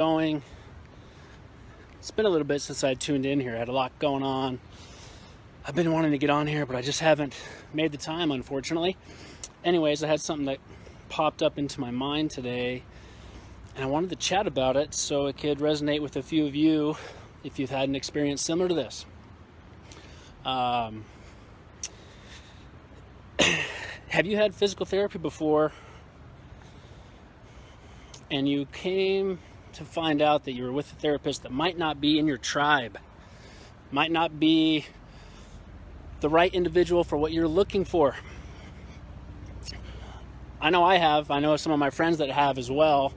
going. It's been a little bit since I tuned in here. I had a lot going on. I've been wanting to get on here, but I just haven't made the time, unfortunately. Anyways, I had something that popped up into my mind today, and I wanted to chat about it so it could resonate with a few of you if you've had an experience similar to this. Have you had physical therapy before and you came to find out that you were with a therapist that might not be in your tribe, might not be the right individual for what you're looking for? I know I have. I know some of my friends that have as well.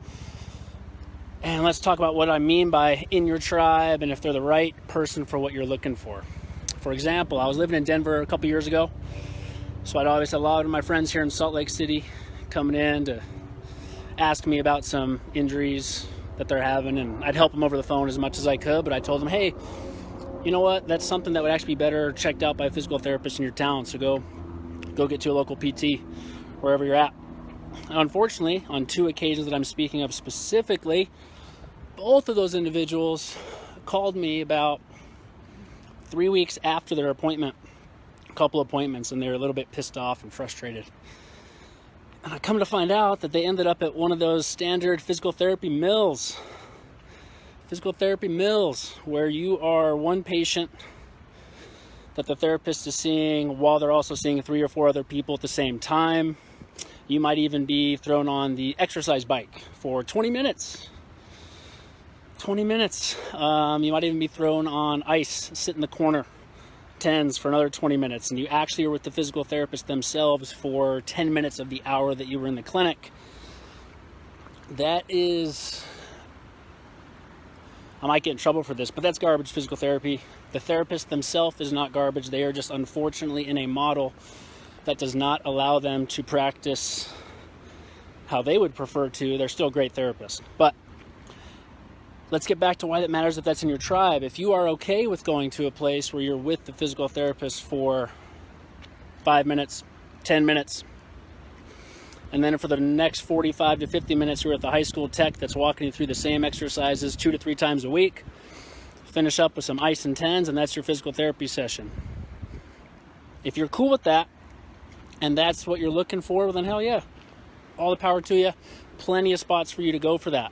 And let's talk about what I mean by in your tribe and if they're the right person for what you're looking for. For example, I was living in Denver a couple years ago, so I'd always had a lot of my friends here in Salt Lake City coming in to ask me about some injuries that they're having, and I'd help them over the phone as much as I could, but I told them, hey, you know what, that's something that would actually be better checked out by a physical therapist in your town, so go get to a local PT wherever you're at. And unfortunately, on two occasions that I'm speaking of specifically, both of those individuals called me about 3 weeks after their appointment, a couple appointments, and they were a little bit pissed off and frustrated. And I come to find out that they ended up at one of those standard physical therapy mills. Physical therapy mills, where you are one patient that the therapist is seeing while they're also seeing 3 or 4 other people at the same time. You might even be thrown on the exercise bike for 20 minutes. 20 minutes. You might even be thrown on ice, sit in the corner, tens for another 20 minutes. And you actually are with the physical therapist themselves for 10 minutes of the hour that you were in the clinic. That is, I might get in trouble for this, but that's garbage physical therapy. The therapist themselves is not garbage. They are just unfortunately in a model that does not allow them to practice how they would prefer to. They're still great therapists. But let's get back to why that matters if that's in your tribe. If you are okay with going to a place where you're with the physical therapist for 5 minutes, 10 minutes, and then for the next 45 to 50 minutes, you're at the high school tech that's walking you through the same exercises 2 to 3 times a week, finish up with some ice and tens, and that's your physical therapy session. If you're cool with that, and that's what you're looking for, well then hell yeah, all the power to you. Plenty of spots for you to go for that.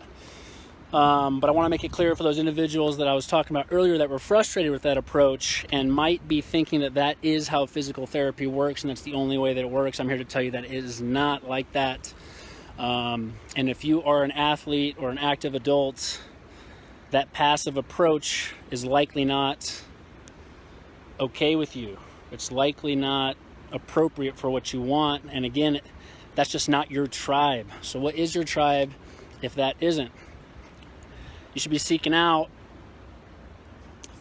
But I want to make it clear for those individuals that I was talking about earlier that were frustrated with that approach and might be thinking that that is how physical therapy works and that's the only way that it works. I'm here to tell you that it is not like that. And if you are an athlete or an active adult, that passive approach is likely not okay with you. It's likely not appropriate for what you want. And again, that's just not your tribe. So what is your tribe if that isn't? You should be seeking out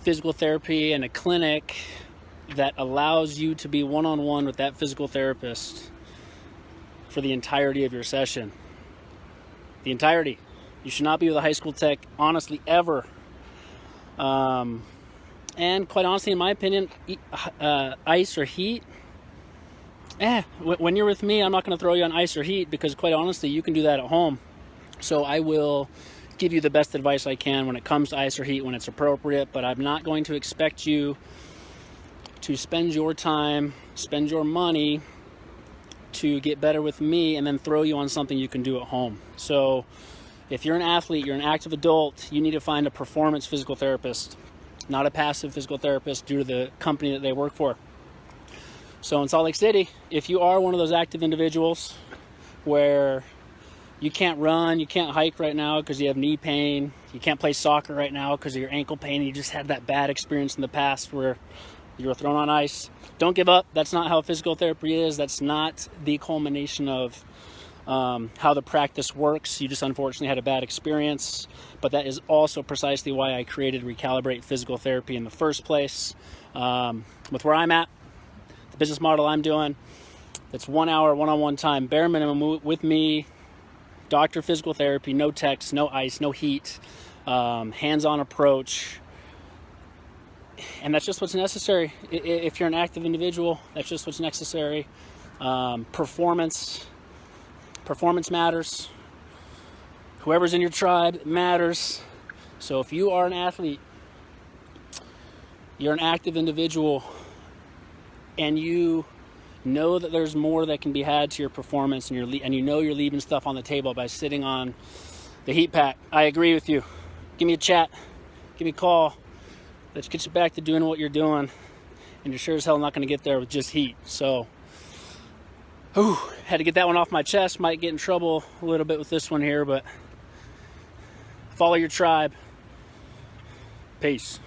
physical therapy and a clinic that allows you to be one-on-one with that physical therapist for the entirety of your session. The entirety. You should not be with a high school tech, honestly, ever. And quite honestly, in my opinion, ice or heat, when you're with me, I'm not going to throw you on ice or heat because quite honestly, you can do that at home. So I will give you the best advice I can when it comes to ice or heat when it's appropriate, but I'm not going to expect you to spend your time, spend your money to get better with me and then throw you on something you can do at home. So if you're an athlete, you're an active adult, you need to find a performance physical therapist, not a passive physical therapist due to the company that they work for. So in Salt Lake City, if you are one of those active individuals where you can't run, you can't hike right now because you have knee pain, you can't play soccer right now because of your ankle pain, you just had that bad experience in the past where you were thrown on ice, don't give up. That's not how physical therapy is. That's not the culmination of how the practice works. You just unfortunately had a bad experience, but that is also precisely why I created Recalibrate Physical Thearpy in the first place. With where I'm at, the business model I'm doing, it's 1 hour, one-on-one time, bare minimum with me, doctor physical therapy, no text, no ice, no heat, hands-on approach. And that's just what's necessary. If you're an active individual, that's just what's necessary. Performance matters. Whoever's in your tribe, it matters. So if you are an athlete, you're an active individual, and you know that there's more that can be had to your performance, and you know you're leaving stuff on the table by sitting on the heat pack, I agree with you. Give me a chat. Give me a call. Let's get you back to doing what you're doing. And you're sure as hell not going to get there with just heat. So, had to get that one off my chest. Might get in trouble a little bit with this one here, but follow your tribe. Peace.